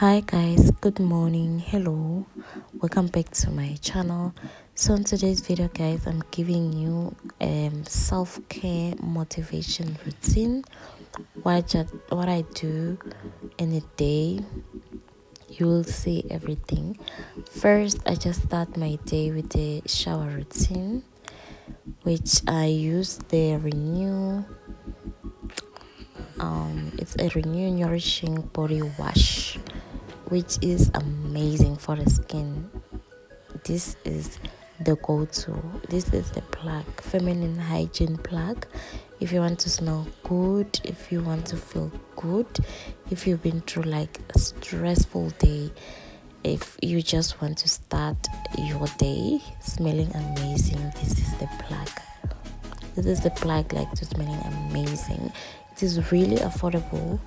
Hi guys, good morning. Hello, welcome back to my channel. So in today's video guys, I'm giving you self-care motivation routine. What I do in a day. You will see everything. First, I just start my day with the shower routine, which I use the renew it's a renew nourishing body wash, which is amazing for the skin. This is the go-to. This is the plug, feminine hygiene plug. If you want to smell good, if you want to feel good, if you've been through like a stressful day, if you just want to start your day smelling amazing, this is the plug. This is the plug like to smelling amazing. It is really affordable,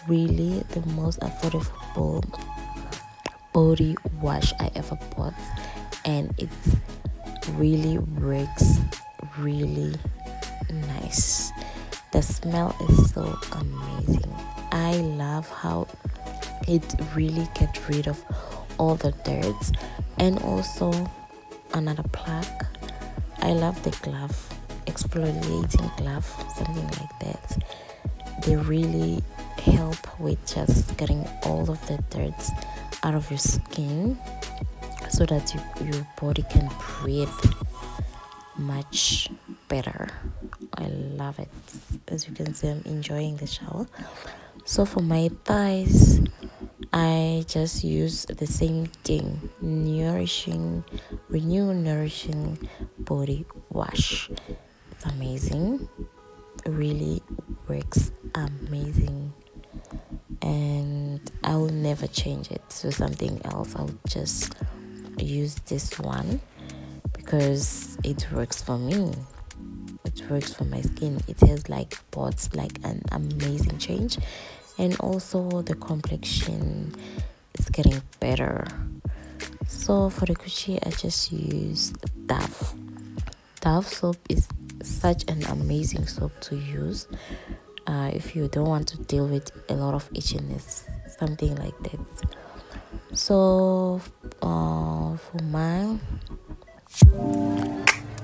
really the most affordable body wash I ever bought, and it really works really nice. The smell is so amazing. I love how it really gets rid of all the dirt. And also another plug, I love the glove, exfoliating glove, something like that. They really help with just getting all of the dirt out of your skin so that your body can breathe much better. I love it. As you can see, I'm enjoying the shower. So for my thighs, I just use the same thing, renew nourishing body wash. It's amazing. It really works amazing, and I will never change it to something else. I'll just use this one because it works for me. It works for my skin. It has like spots, like an amazing change, and also the complexion is getting better. So for the coochie, I just use Dove soap is such an amazing soap to use if you don't want to deal with a lot of itchiness, something like that. So for my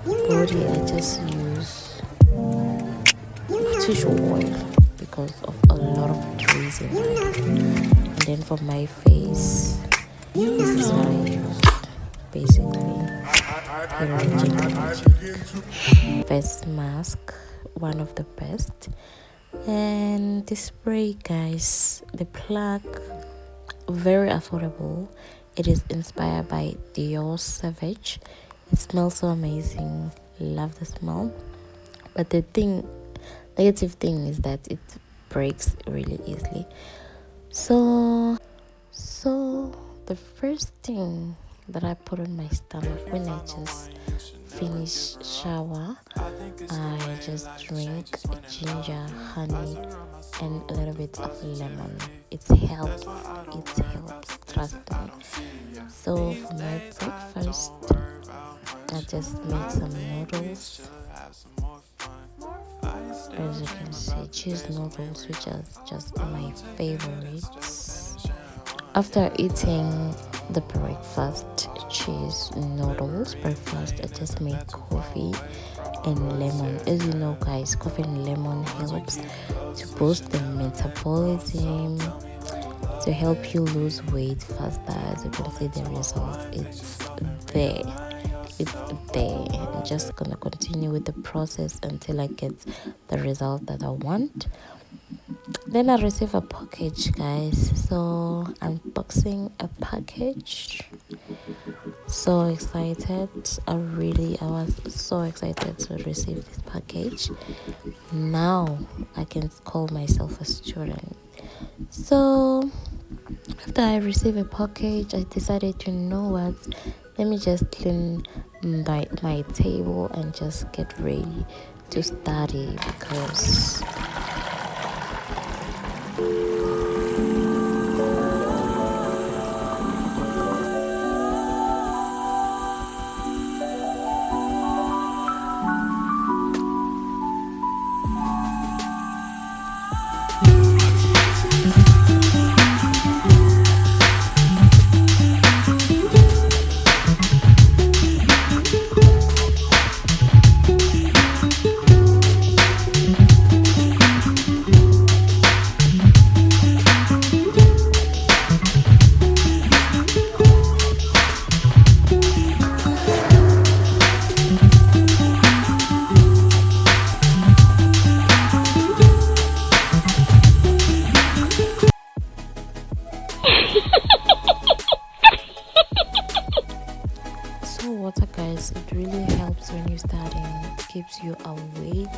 body, I just use tissue oil because of a lot of reasons. And then for my face, this is what I use basically. Face mask, one of the best. And the spray guys, the plug, very affordable. It is inspired by Dior Savage. It smells so amazing. Love the smell. But the negative thing is that it breaks really easily. So the first thing that I put on my stomach when I just finish shower, I just drink ginger, honey, and a little bit of lemon. It helps, trust me. So for my breakfast, I just make some noodles. As you can see, cheese noodles, which are just my favorites. After eating the breakfast cheese noodles breakfast, I just make coffee and lemon. As you know guys, coffee and lemon helps to boost the metabolism, to help you lose weight faster. As you can see, the results, it's there. I'm just gonna continue with the process until I get the result that I want. Then I receive a package guys, so unboxing a package. So excited. I was so excited to receive this package. Now I can call myself a student. So after I receive a package, I decided, you know what, let me just clean my table and just get ready to study because starting, keeps you awake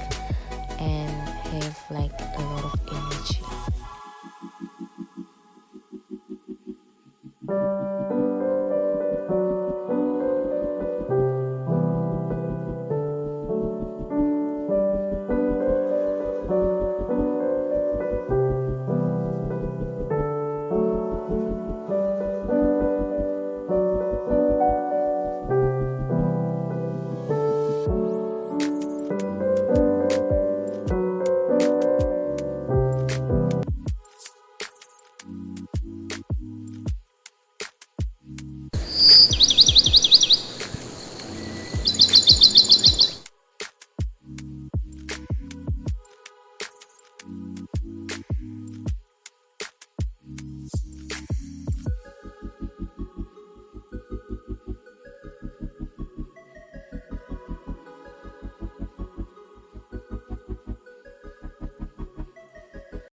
and have like a lot of energy.